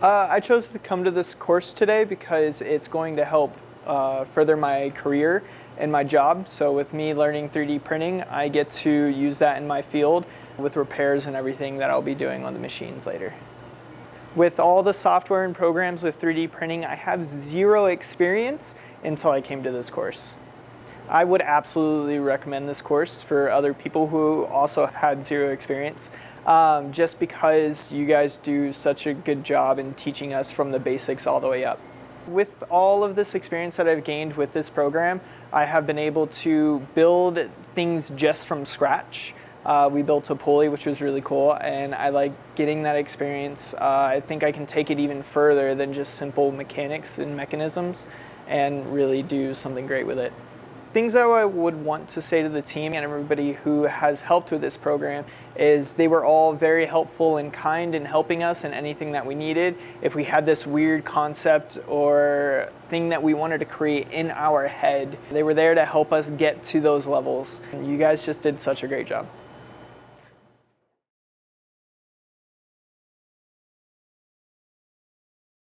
I chose to come to this course today because it's going to help further my career and my job. So with me learning 3D printing, I get to use that in my field with repairs and everything that I'll be doing on the machines later. With all the software and programs with 3D printing, I have zero experience until I came to this course. I would absolutely recommend this course for other people who also had zero experience, just because you guys do such a good job in teaching us from the basics all the way up. With all of this experience that I've gained with this program, I have been able to build things just from scratch. We built a pulley, which was really cool, and I like getting that experience. I think I can take it even further than just simple mechanics and mechanisms and really do something great with it. Things that I would want to say to the team and everybody who has helped with this program is they were all very helpful and kind in helping us in anything that we needed. If we had this weird concept or thing that we wanted to create in our head, they were there to help us get to those levels. You guys just did such a great job.